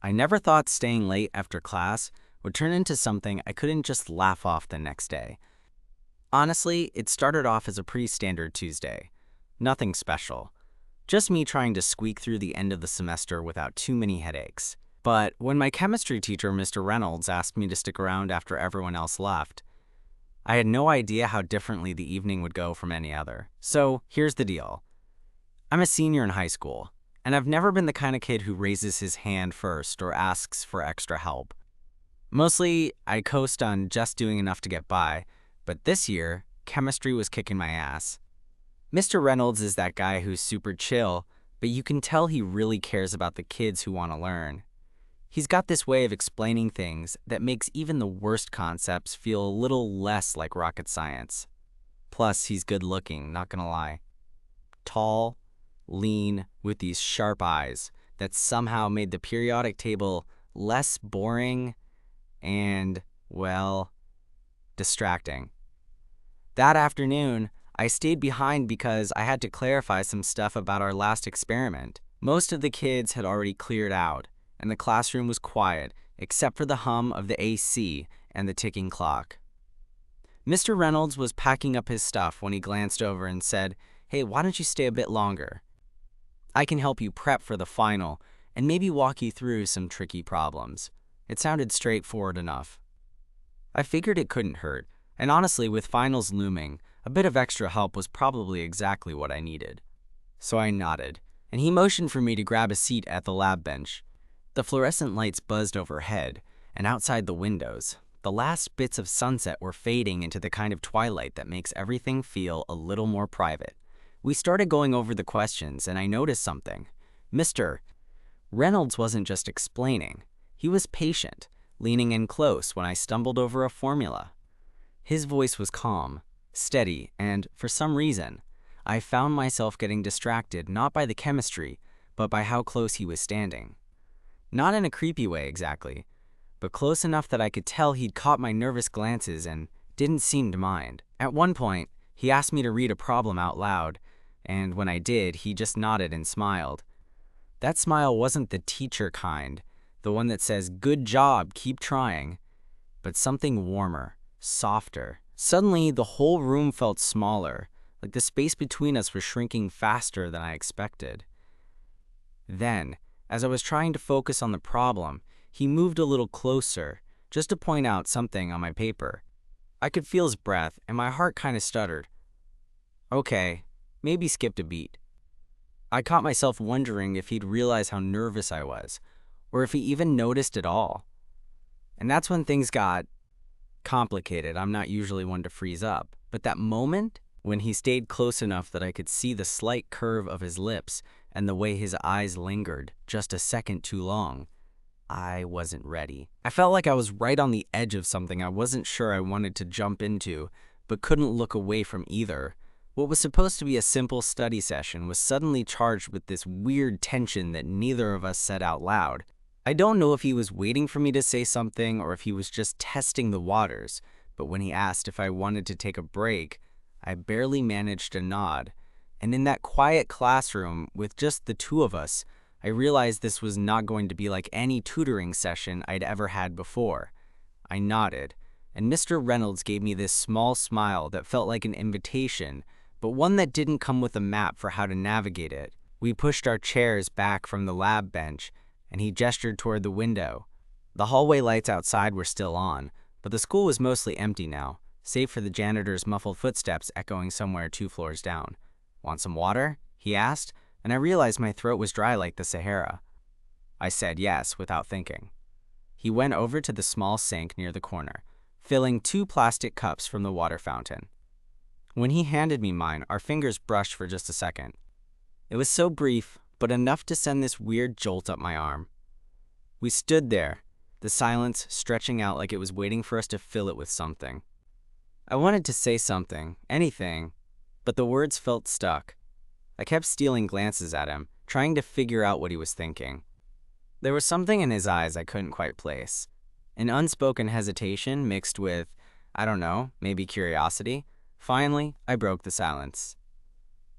I never thought staying late after class would turn into something I couldn't just laugh off the next day. Honestly, it started off as a pretty standard Tuesday. Nothing special. Just me trying to squeak through the end of the semester without too many headaches. But when my chemistry teacher, Mr. Reynolds, asked me to stick around after everyone else left, I had no idea how differently the evening would go from any other. So here's the deal. I'm a senior in high school, and I've never been the kind of kid who raises his hand first or asks for extra help. Mostly, I coast on just doing enough to get by, but this year, chemistry was kicking my ass. Mr. Reynolds is that guy who's super chill, but you can tell he really cares about the kids who want to learn. He's got this way of explaining things that makes even the worst concepts feel a little less like rocket science. Plus, he's good looking, not gonna lie. Tall, lean, with these sharp eyes that somehow made the periodic table less boring and, well, distracting. That afternoon, I stayed behind because I had to clarify some stuff about our last experiment. Most of the kids had already cleared out, and the classroom was quiet except for the hum of the AC and the ticking clock. Mr. Reynolds was packing up his stuff when he glanced over and said, "Hey, why don't you stay a bit longer? I can help you prep for the final and maybe walk you through some tricky problems." It sounded straightforward enough. I figured it couldn't hurt, and honestly, with finals looming, a bit of extra help was probably exactly what I needed. So I nodded, and he motioned for me to grab a seat at the lab bench. The fluorescent lights buzzed overhead, and outside the windows, the last bits of sunset were fading into the kind of twilight that makes everything feel a little more private. We started going over the questions, and I noticed something. Mr. Reynolds wasn't just explaining. He was patient, leaning in close when I stumbled over a formula. His voice was calm, steady, and, for some reason, I found myself getting distracted not by the chemistry, but by how close he was standing. Not in a creepy way exactly, but close enough that I could tell he'd caught my nervous glances and didn't seem to mind. At one point, he asked me to read a problem out loud, and when I did, he just nodded and smiled. That smile wasn't the teacher kind, the one that says, "Good job, keep trying," but something warmer, softer. Suddenly, the whole room felt smaller, like the space between us was shrinking faster than I expected. Then, as I was trying to focus on the problem, he moved a little closer, just to point out something on my paper. I could feel his breath, and my heart kind of stuttered. Okay, maybe skipped a beat. I caught myself wondering if he'd realize how nervous I was, or if he even noticed at all. And that's when things got complicated. I'm not usually one to freeze up, but that moment when he stayed close enough that I could see the slight curve of his lips and the way his eyes lingered just a second too long, I wasn't ready. I felt like I was right on the edge of something I wasn't sure I wanted to jump into, but couldn't look away from either. What was supposed to be a simple study session was suddenly charged with this weird tension that neither of us said out loud. I don't know if he was waiting for me to say something or if he was just testing the waters, but when he asked if I wanted to take a break, I barely managed to nod. And in that quiet classroom with just the two of us, I realized this was not going to be like any tutoring session I'd ever had before. I nodded, and Mr. Reynolds gave me this small smile that felt like an invitation, but one that didn't come with a map for how to navigate it. We pushed our chairs back from the lab bench, and he gestured toward the window. The hallway lights outside were still on, but the school was mostly empty now, save for the janitor's muffled footsteps echoing somewhere 2 floors down. "Want some water?" he asked, and I realized my throat was dry like the Sahara. I said yes without thinking. He went over to the small sink near the corner, filling 2 plastic cups from the water fountain. When he handed me mine, our fingers brushed for just a second. It was so brief, but enough to send this weird jolt up my arm. We stood there, the silence stretching out like it was waiting for us to fill it with something. I wanted to say something, anything, but the words felt stuck. I kept stealing glances at him, trying to figure out what he was thinking. There was something in his eyes I couldn't quite place. An unspoken hesitation mixed with, I don't know, maybe curiosity. Finally, I broke the silence.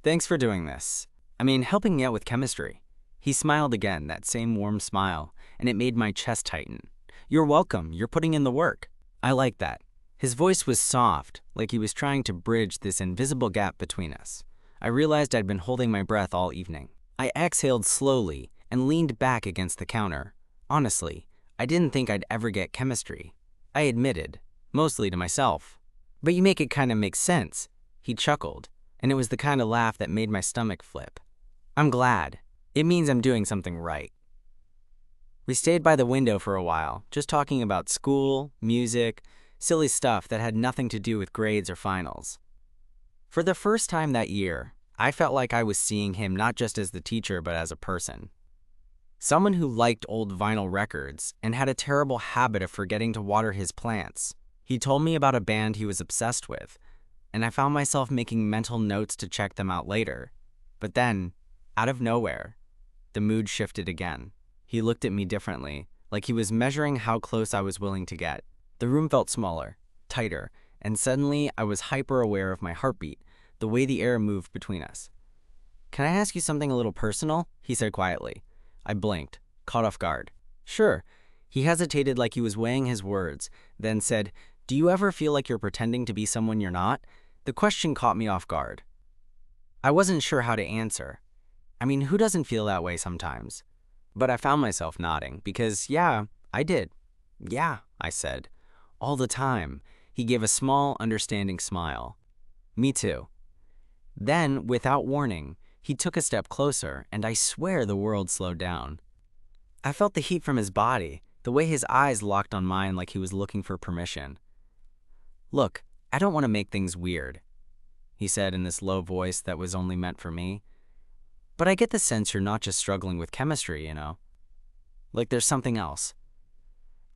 "Thanks for doing this. I mean, helping me out with chemistry. He smiled again, that same warm smile, and it made my chest tighten. "You're welcome. You're putting in the work." I like that. His voice was soft, like he was trying to bridge this invisible gap between us. I realized I'd been holding my breath all evening. I exhaled slowly and leaned back against the counter. Honestly, I didn't think I'd ever get chemistry. I admitted, mostly to myself. "But you make it kind of make sense." He chuckled, and it was the kind of laugh that made my stomach flip. "I'm glad. It means I'm doing something right." We stayed by the window for a while, just talking about school, music, silly stuff that had nothing to do with grades or finals. For the first time that year, I felt like I was seeing him not just as the teacher but as a person. Someone who liked old vinyl records and had a terrible habit of forgetting to water his plants. He told me about a band he was obsessed with, and I found myself making mental notes to check them out later. But then, out of nowhere, the mood shifted again. He looked at me differently, like he was measuring how close I was willing to get. The room felt smaller, tighter, and suddenly I was hyper-aware of my heartbeat, the way the air moved between us. "Can I ask you something a little personal?" he said quietly. I blinked, caught off guard. "Sure." He hesitated like he was weighing his words, then said, "Do you ever feel like you're pretending to be someone you're not?" The question caught me off guard. I wasn't sure how to answer. I mean, who doesn't feel that way sometimes? But I found myself nodding, because yeah, I did. "Yeah," I said. "All the time." He gave a small, understanding smile. "Me too." Then, without warning, he took a step closer, and I swear the world slowed down. I felt the heat from his body, the way his eyes locked on mine like he was looking for permission. "Look, I don't want to make things weird," he said in this low voice that was only meant for me. "But I get the sense you're not just struggling with chemistry, you know? Like there's something else."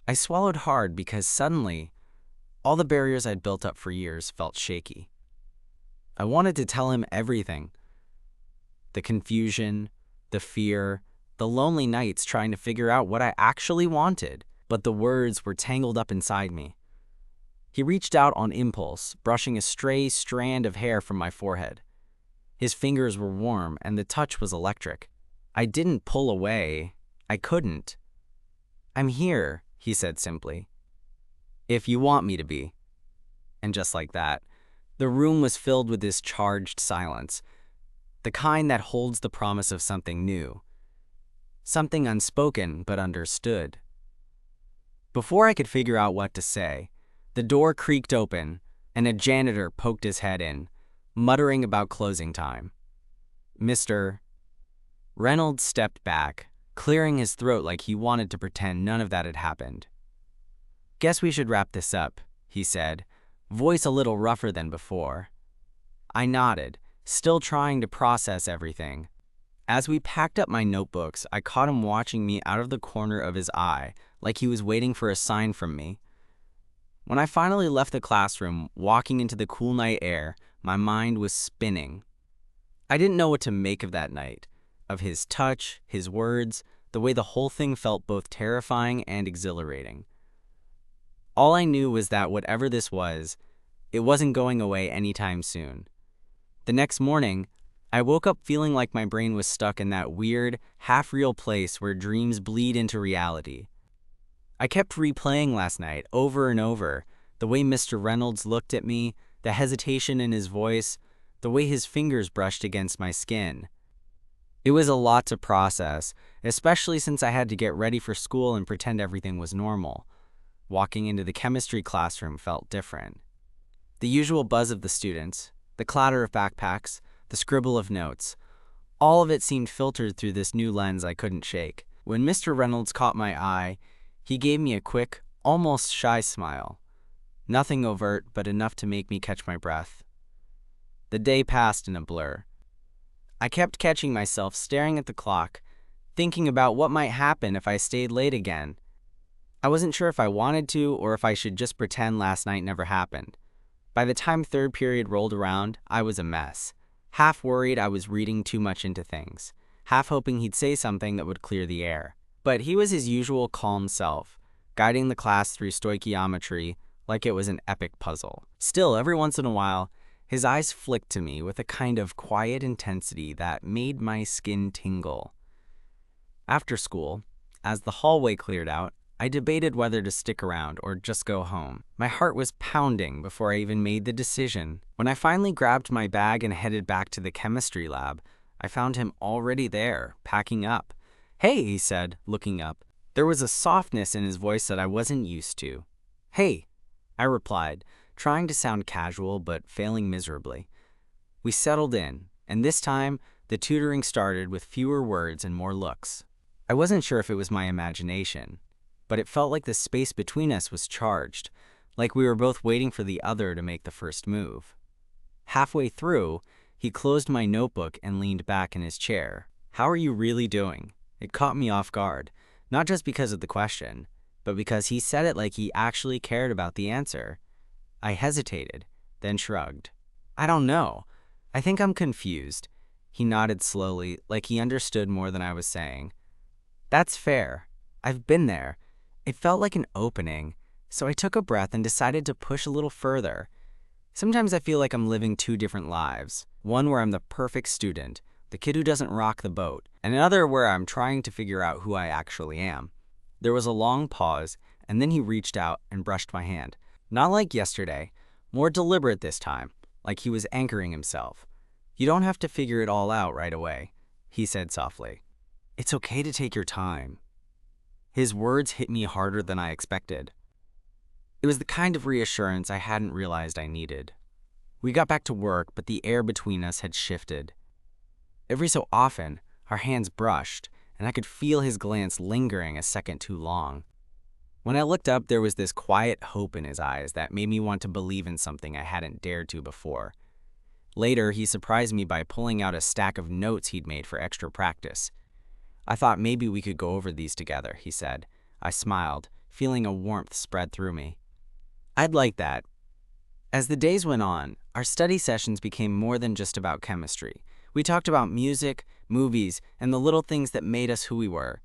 I swallowed hard because suddenly, all the barriers I'd built up for years felt shaky. I wanted to tell him everything. The confusion, the fear, the lonely nights trying to figure out what I actually wanted, but the words were tangled up inside me. He reached out on impulse, brushing a stray strand of hair from my forehead. His fingers were warm, and the touch was electric. I didn't pull away. I couldn't. "I'm here," he said simply. "If you want me to be." And just like that, the room was filled with this charged silence, the kind that holds the promise of something new, something unspoken but understood. Before I could figure out what to say, the door creaked open, and a janitor poked his head in, muttering about closing time. Mr. Reynolds stepped back, clearing his throat like he wanted to pretend none of that had happened. "Guess we should wrap this up," he said, voice a little rougher than before. I nodded, still trying to process everything. As we packed up my notebooks, I caught him watching me out of the corner of his eye, like he was waiting for a sign from me. When I finally left the classroom, walking into the cool night air, my mind was spinning. I didn't know what to make of that night, of his touch, his words, the way the whole thing felt both terrifying and exhilarating. All I knew was that whatever this was, it wasn't going away anytime soon. The next morning, I woke up feeling like my brain was stuck in that weird, half-real place where dreams bleed into reality. I kept replaying last night over and over, the way Mr. Reynolds looked at me, the hesitation in his voice, the way his fingers brushed against my skin. It was a lot to process, especially since I had to get ready for school and pretend everything was normal. Walking into the chemistry classroom felt different. The usual buzz of the students, the clatter of backpacks, the scribble of notes, all of it seemed filtered through this new lens I couldn't shake. When Mr. Reynolds caught my eye, he gave me a quick, almost shy smile. Nothing overt, but enough to make me catch my breath. The day passed in a blur. I kept catching myself staring at the clock, thinking about what might happen if I stayed late again. I wasn't sure if I wanted to or if I should just pretend last night never happened. By the time third period rolled around, I was a mess. Half worried I was reading too much into things, half hoping he'd say something that would clear the air. But he was his usual calm self, guiding the class through stoichiometry like it was an epic puzzle. Still, every once in a while, his eyes flicked to me with a kind of quiet intensity that made my skin tingle. After school, as the hallway cleared out, I debated whether to stick around or just go home. My heart was pounding before I even made the decision. When I finally grabbed my bag and headed back to the chemistry lab, I found him already there, packing up. "Hey," he said, looking up. There was a softness in his voice that I wasn't used to. "Hey," I replied, trying to sound casual but failing miserably. We settled in, and this time, the tutoring started with fewer words and more looks. I wasn't sure if it was my imagination, but it felt like the space between us was charged, like we were both waiting for the other to make the first move. Halfway through, he closed my notebook and leaned back in his chair. "How are you really doing?" It caught me off guard, not just because of the question, but because he said it like he actually cared about the answer. I hesitated, then shrugged. "I don't know. I think I'm confused." He nodded slowly, like he understood more than I was saying. "That's fair. I've been there." It felt like an opening, so I took a breath and decided to push a little further. Sometimes I feel like I'm living two different lives. One where I'm the perfect student, the kid who doesn't rock the boat, and another where I'm trying to figure out who I actually am. There was a long pause, and then he reached out and brushed my hand. Not like yesterday, more deliberate this time, like he was anchoring himself. "You don't have to figure it all out right away," he said softly. "It's okay to take your time." His words hit me harder than I expected. It was the kind of reassurance I hadn't realized I needed. We got back to work, but the air between us had shifted. Every so often, our hands brushed, and I could feel his glance lingering a second too long. When I looked up, there was this quiet hope in his eyes that made me want to believe in something I hadn't dared to before. Later, he surprised me by pulling out a stack of notes he'd made for extra practice. "I thought maybe we could go over these together," he said. I smiled, feeling a warmth spread through me. "I'd like that." As the days went on, our study sessions became more than just about chemistry. We talked about music, movies, and the little things that made us who we were.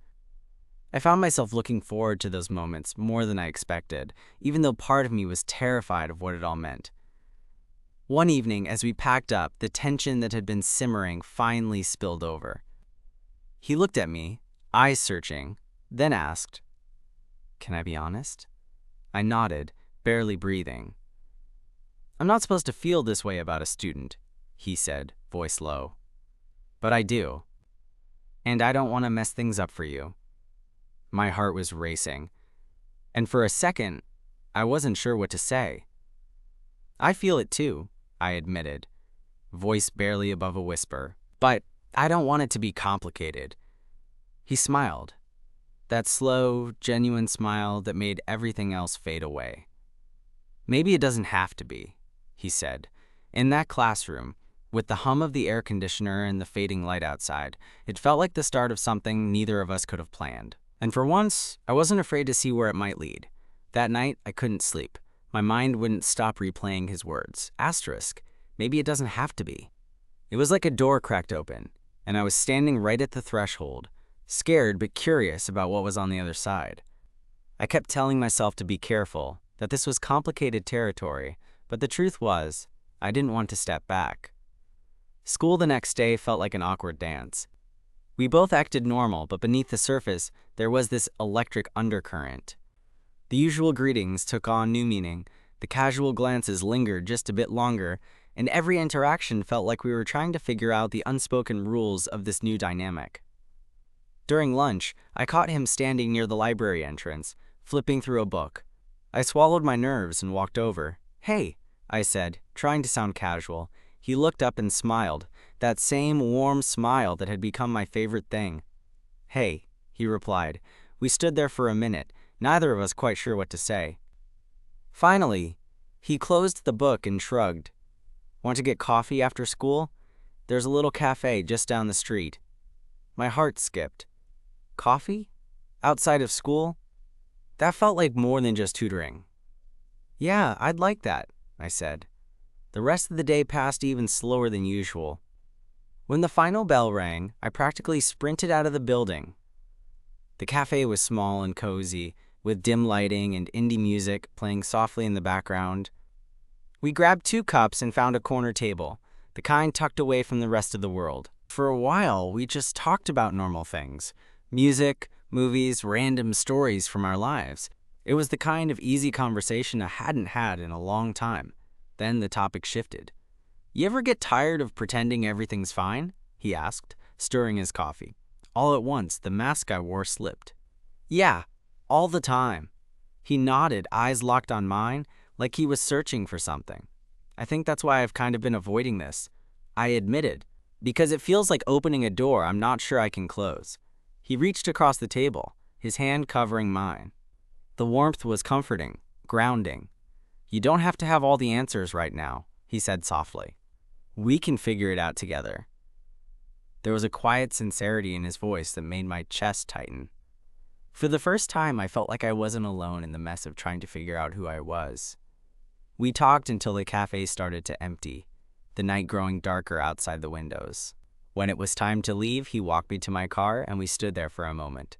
I found myself looking forward to those moments more than I expected, even though part of me was terrified of what it all meant. One evening, as we packed up, the tension that had been simmering finally spilled over. He looked at me, eyes searching, then asked, "Can I be honest?" I nodded, barely breathing. "I'm not supposed to feel this way about a student," he said, voice low. "But I do. And I don't want to mess things up for you." My heart was racing, and for a second, I wasn't sure what to say. "I feel it too," I admitted, voice barely above a whisper. "But I don't want it to be complicated." He smiled, that slow, genuine smile that made everything else fade away. "Maybe it doesn't have to be," he said. In that classroom, with the hum of the air conditioner and the fading light outside, it felt like the start of something neither of us could have planned. And for once, I wasn't afraid to see where it might lead. That night, I couldn't sleep. My mind wouldn't stop replaying his words. Asterisk, maybe it doesn't have to be. It was like a door cracked open, and I was standing right at the threshold, scared but curious about what was on the other side. I kept telling myself to be careful, that this was complicated territory, but the truth was, I didn't want to step back. School the next day felt like an awkward dance. We both acted normal, but beneath the surface, there was this electric undercurrent. The usual greetings took on new meaning, the casual glances lingered just a bit longer, and every interaction felt like we were trying to figure out the unspoken rules of this new dynamic. During lunch, I caught him standing near the library entrance, flipping through a book. I swallowed my nerves and walked over. "Hey," I said, trying to sound casual. He looked up and smiled, that same warm smile that had become my favorite thing. "Hey," he replied. We stood there for a minute, neither of us quite sure what to say. Finally, he closed the book and shrugged. "Want to get coffee after school? There's a little cafe just down the street." My heart skipped. Coffee? Outside of school? That felt like more than just tutoring. "Yeah, I'd like that," I said. The rest of the day passed even slower than usual. When the final bell rang, I practically sprinted out of the building. The cafe was small and cozy, with dim lighting and indie music playing softly in the background. We grabbed 2 cups and found a corner table, the kind tucked away from the rest of the world. For a while, we just talked about normal things, Music, movies, random stories from our lives. It was the kind of easy conversation I hadn't had in a long time. Then the topic shifted. "You ever get tired of pretending everything's fine?" he asked, stirring his coffee. All at once, the mask I wore slipped. "Yeah, all the time." He nodded, eyes locked on mine, like he was searching for something. "I think that's why I've kind of been avoiding this," I admitted, "because it feels like opening a door I'm not sure I can close." He reached across the table, his hand covering mine. The warmth was comforting, grounding. "You don't have to have all the answers right now," he said softly. "We can figure it out together." There was a quiet sincerity in his voice that made my chest tighten. For the first time, I felt like I wasn't alone in the mess of trying to figure out who I was. We talked until the cafe started to empty, the night growing darker outside the windows. When it was time to leave, he walked me to my car and we stood there for a moment.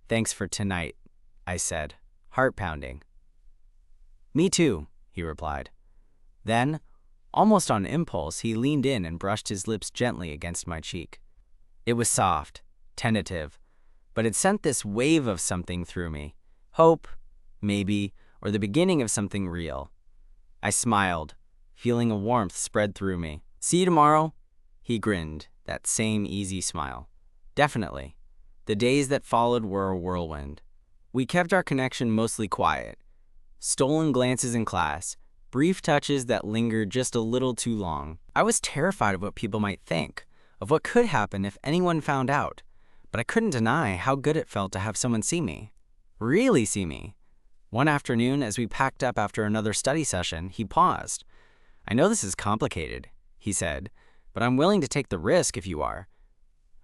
"Thanks for tonight," I said, heart pounding. "Me too," he replied. Then, almost on impulse, he leaned in and brushed his lips gently against my cheek. It was soft, tentative, but it sent this wave of something through me. Hope, maybe, or the beginning of something real. I smiled, feeling a warmth spread through me. "See you tomorrow?" He grinned, that same easy smile. "Definitely." The days that followed were a whirlwind. We kept our connection mostly quiet. Stolen glances in class, brief touches that lingered just a little too long. I was terrified of what people might think, of what could happen if anyone found out. But I couldn't deny how good it felt to have someone see me. Really see me. One afternoon, as we packed up after another study session, he paused. "I know this is complicated," he said, "but I'm willing to take the risk if you are."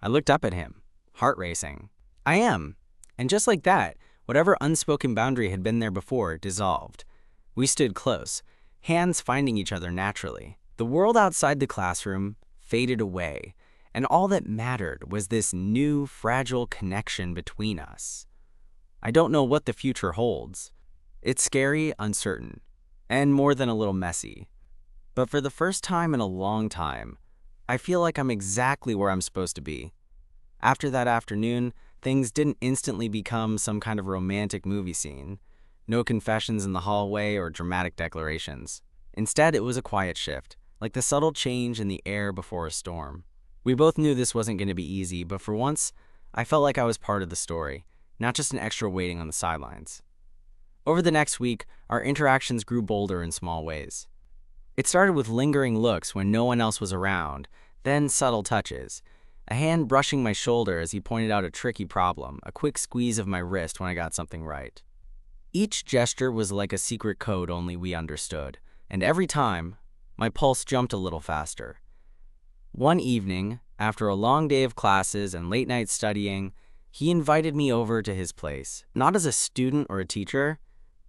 I looked up at him, heart racing. "I am." And just like that, whatever unspoken boundary had been there before dissolved. We stood close, hands finding each other naturally. The world outside the classroom faded away, and all that mattered was this new, fragile connection between us. I don't know what the future holds. It's scary, uncertain, and more than a little messy. But for the first time in a long time, I feel like I'm exactly where I'm supposed to be. After that afternoon, things didn't instantly become some kind of romantic movie scene. No confessions in the hallway or dramatic declarations. Instead, it was a quiet shift, like the subtle change in the air before a storm. We both knew this wasn't going to be easy, but for once, I felt like I was part of the story, not just an extra waiting on the sidelines. Over the next week, our interactions grew bolder in small ways. It started with lingering looks when no one else was around, then subtle touches. A hand brushing my shoulder as he pointed out a tricky problem, a quick squeeze of my wrist when I got something right. Each gesture was like a secret code only we understood, and every time, my pulse jumped a little faster. One evening, after a long day of classes and late-night studying, he invited me over to his place, not as a student or a teacher,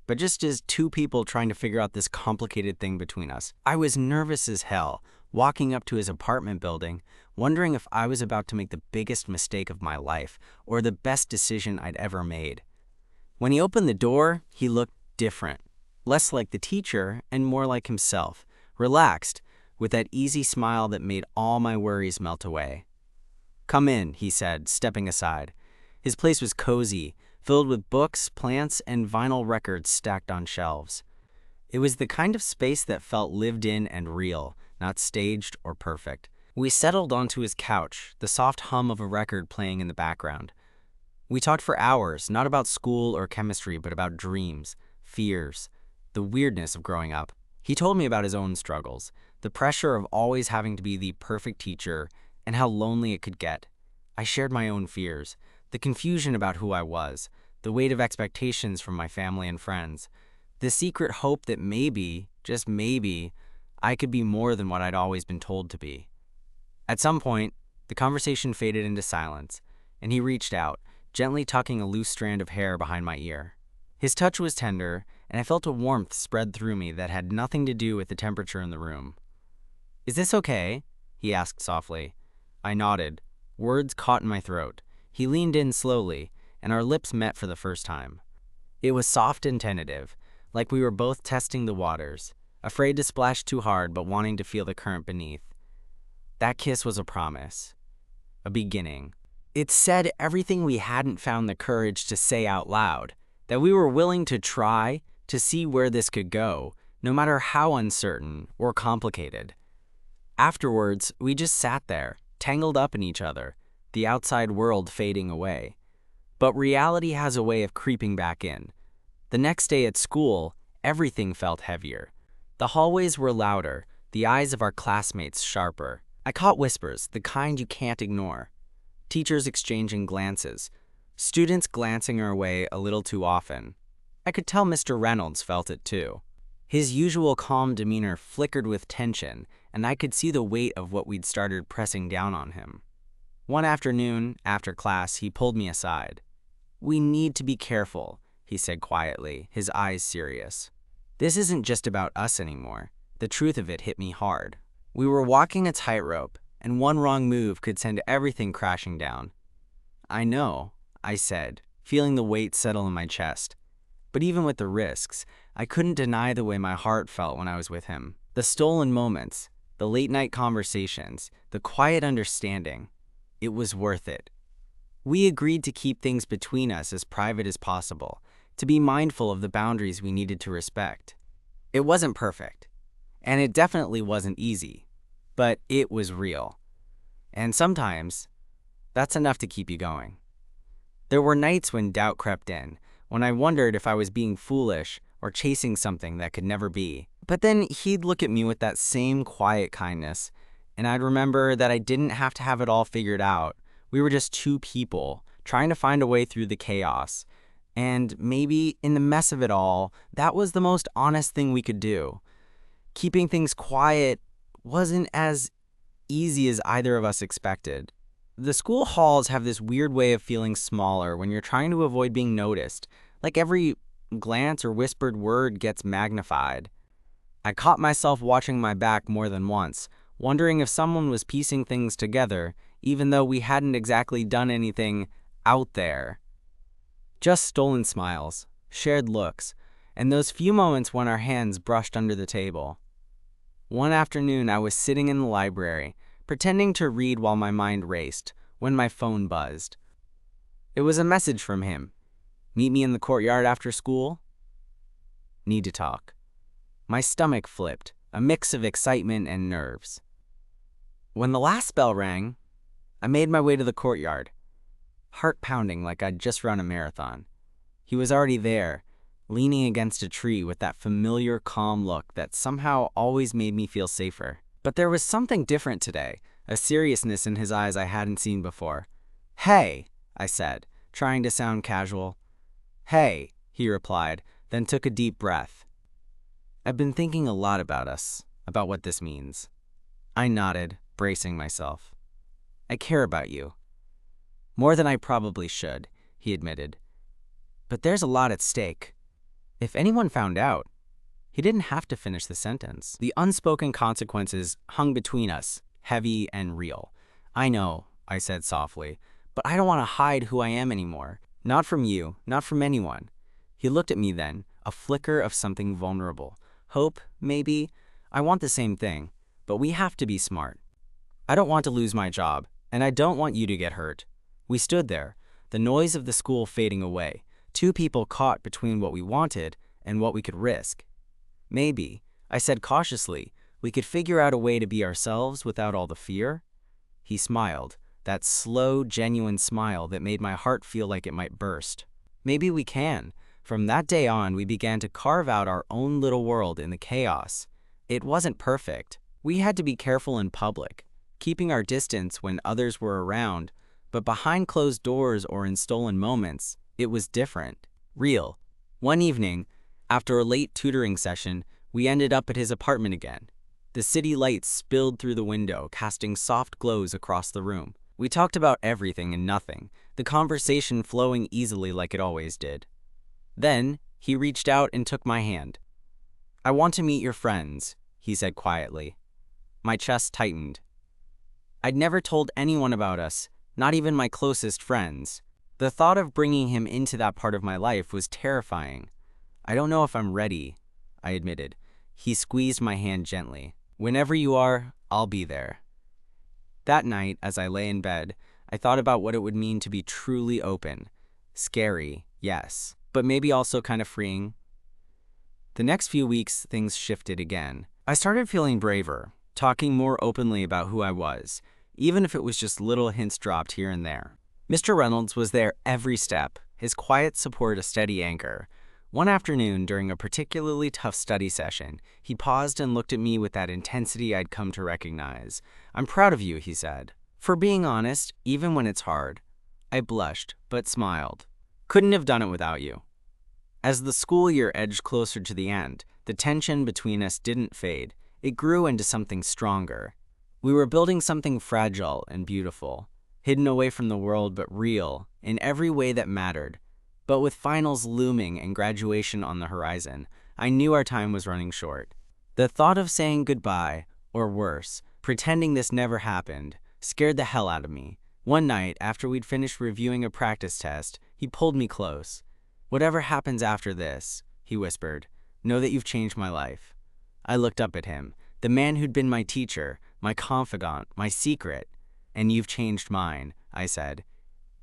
but just as two people trying to figure out this complicated thing between us. I was nervous as hell, walking up to his apartment building, wondering if I was about to make the biggest mistake of my life or the best decision I'd ever made. When he opened the door, he looked different, less like the teacher and more like himself, relaxed, with that easy smile that made all my worries melt away. "Come in," he said, stepping aside. His place was cozy, filled with books, plants, and vinyl records stacked on shelves. It was the kind of space that felt lived in and real, not staged or perfect. We settled onto his couch, the soft hum of a record playing in the background. We talked for hours, not about school or chemistry, but about dreams, fears, the weirdness of growing up. He told me about his own struggles, the pressure of always having to be the perfect teacher, and how lonely it could get. I shared my own fears, the confusion about who I was, the weight of expectations from my family and friends, the secret hope that maybe, just maybe, I could be more than what I'd always been told to be. At some point, the conversation faded into silence, and he reached out, gently tucking a loose strand of hair behind my ear. His touch was tender, and I felt a warmth spread through me that had nothing to do with the temperature in the room. "Is this okay?" he asked softly. I nodded, words caught in my throat. He leaned in slowly, and our lips met for the first time. It was soft and tentative, like we were both testing the waters, afraid to splash too hard but wanting to feel the current beneath. That kiss was a promise, a beginning. It said everything we hadn't found the courage to say out loud, that we were willing to try to see where this could go, no matter how uncertain or complicated. Afterwards, we just sat there, tangled up in each other, the outside world fading away. But reality has a way of creeping back in. The next day at school, everything felt heavier. The hallways were louder, the eyes of our classmates sharper. I caught whispers, the kind you can't ignore. Teachers exchanging glances, students glancing our way a little too often. I could tell Mr. Reynolds felt it too. His usual calm demeanor flickered with tension, and I could see the weight of what we'd started pressing down on him. One afternoon, after class, he pulled me aside. "We need to be careful," he said quietly, his eyes serious. "This isn't just about us anymore." The truth of it hit me hard. We were walking a tightrope, and one wrong move could send everything crashing down. "I know," I said, feeling the weight settle in my chest. But even with the risks, I couldn't deny the way my heart felt when I was with him. The stolen moments, the late-night conversations, the quiet understanding. It was worth it. We agreed to keep things between us as private as possible, to be mindful of the boundaries we needed to respect. It wasn't perfect, and it definitely wasn't easy, but it was real. And sometimes, that's enough to keep you going. There were nights when doubt crept in, when I wondered if I was being foolish or chasing something that could never be. But then he'd look at me with that same quiet kindness, and I'd remember that I didn't have to have it all figured out. We were just two people, trying to find a way through the chaos. And maybe in the mess of it all, that was the most honest thing we could do. Keeping things quiet wasn't as easy as either of us expected. The school halls have this weird way of feeling smaller when you're trying to avoid being noticed, like every glance or whispered word gets magnified. I caught myself watching my back more than once, wondering if someone was piecing things together, even though we hadn't exactly done anything out there. Just stolen smiles, shared looks, and those few moments when our hands brushed under the table. One afternoon, I was sitting in the library, pretending to read while my mind raced, when my phone buzzed. It was a message from him. "Meet me in the courtyard after school? Need to talk." My stomach flipped, a mix of excitement and nerves. When the last bell rang, I made my way to the courtyard, heart pounding like I'd just run a marathon. He was already there, leaning against a tree with that familiar, calm look that somehow always made me feel safer. But there was something different today, a seriousness in his eyes I hadn't seen before. "Hey," I said, trying to sound casual. "Hey," he replied, then took a deep breath. "I've been thinking a lot about us, about what this means." I nodded, bracing myself. "I care about you." "More than I probably should," he admitted. "But there's a lot at stake. If anyone found out..." He didn't have to finish the sentence. The unspoken consequences hung between us, heavy and real. "I know," I said softly, "but I don't want to hide who I am anymore. Not from you, not from anyone." He looked at me then, a flicker of something vulnerable. Hope, maybe. I want the same thing, but we have to be smart. I don't want to lose my job, and I don't want you to get hurt. We stood there, the noise of the school fading away, two people caught between what we wanted and what we could risk. "Maybe," I said cautiously, "we could figure out a way to be ourselves without all the fear." He smiled, that slow, genuine smile that made my heart feel like it might burst. "Maybe we can." From that day on, we began to carve out our own little world in the chaos. It wasn't perfect. We had to be careful in public, keeping our distance when others were around, but behind closed doors or in stolen moments, it was different, real. One evening, after a late tutoring session, we ended up at his apartment again. The city lights spilled through the window, casting soft glows across the room. We talked about everything and nothing, the conversation flowing easily like it always did. Then, he reached out and took my hand. "I want to meet your friends," he said quietly. My chest tightened. I'd never told anyone about us, not even my closest friends. The thought of bringing him into that part of my life was terrifying. "I don't know if I'm ready," I admitted. He squeezed my hand gently. "Whenever you are, I'll be there." That night, as I lay in bed, I thought about what it would mean to be truly open. Scary, yes, but maybe also kind of freeing. The next few weeks, things shifted again. I started feeling braver, talking more openly about who I was, even if it was just little hints dropped here and there. Mr. Reynolds was there every step, his quiet support a steady anchor. One afternoon, during a particularly tough study session, he paused and looked at me with that intensity I'd come to recognize. "I'm proud of you," he said, "for being honest, even when it's hard." I blushed, but smiled. "Couldn't have done it without you." As the school year edged closer to the end, the tension between us didn't fade. It grew into something stronger. We were building something fragile and beautiful, hidden away from the world but real, in every way that mattered. But with finals looming and graduation on the horizon, I knew our time was running short. The thought of saying goodbye, or worse, pretending this never happened, scared the hell out of me. One night, after we'd finished reviewing a practice test, he pulled me close. "Whatever happens after this," he whispered, "know that you've changed my life." I looked up at him, the man who'd been my teacher, my confidant, my secret. "And you've changed mine," I said.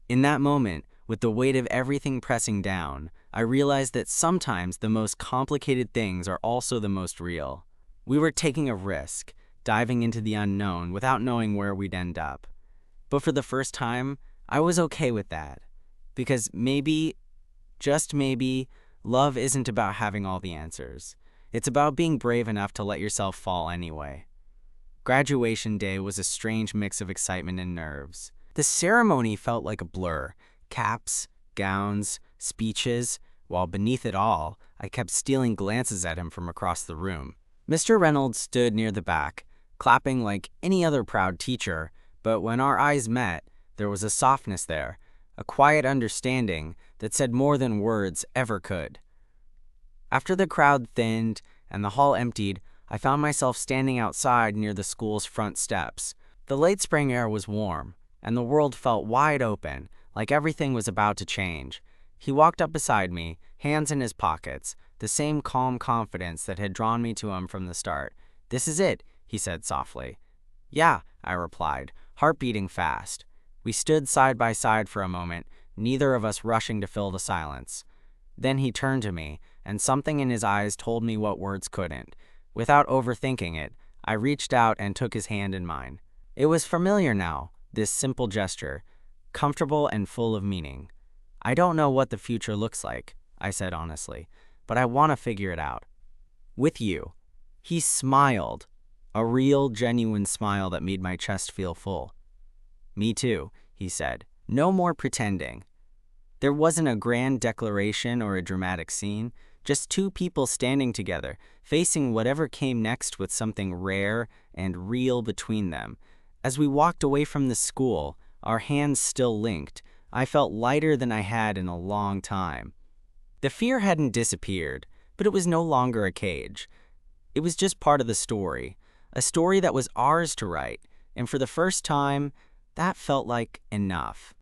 In that moment, with the weight of everything pressing down, I realized that sometimes the most complicated things are also the most real. We were taking a risk, diving into the unknown without knowing where we'd end up. But for the first time, I was okay with that. Because maybe, just maybe, love isn't about having all the answers. It's about being brave enough to let yourself fall anyway. Graduation day was a strange mix of excitement and nerves. The ceremony felt like a blur. Caps, gowns, speeches, while beneath it all, I kept stealing glances at him from across the room. Mr. Reynolds stood near the back, clapping like any other proud teacher, but when our eyes met, there was a softness there, a quiet understanding that said more than words ever could. After the crowd thinned and the hall emptied, I found myself standing outside near the school's front steps. The late spring air was warm, and the world felt wide open, like everything was about to change. He walked up beside me, hands in his pockets, the same calm confidence that had drawn me to him from the start. "This is it," he said softly. "Yeah," I replied, heart beating fast. We stood side by side for a moment, neither of us rushing to fill the silence. Then he turned to me, and something in his eyes told me what words couldn't. Without overthinking it, I reached out and took his hand in mine. It was familiar now, this simple gesture, comfortable and full of meaning. "I don't know what the future looks like," I said honestly, "but I want to figure it out. With you." He smiled, a real, genuine smile that made my chest feel full. "Me too," he said. "No more pretending." There wasn't a grand declaration or a dramatic scene, just two people standing together, facing whatever came next with something rare and real between them. As we walked away from the school, our hands still linked, I felt lighter than I had in a long time. The fear hadn't disappeared, but it was no longer a cage. It was just part of the story, a story that was ours to write, and for the first time, that felt like enough.